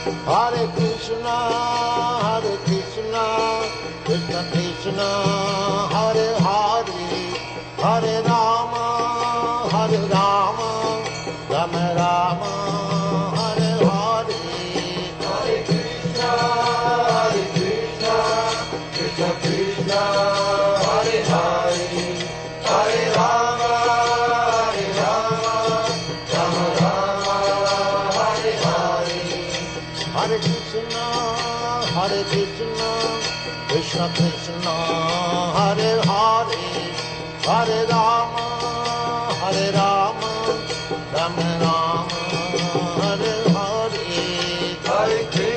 Hare Krishna, Krishna Krishna, Hare Hare, Hare Rama, Rama Rama, Hare Hare. Hare Krishna, Krishna Krishna, Hare Hare, Hare Rama, Rama Rama, Hare Hare. Hare Krishna, Krishna Krishna, Hare Hare, Hare Rama, Rama Rama, Hare Hare. Hare Krishna.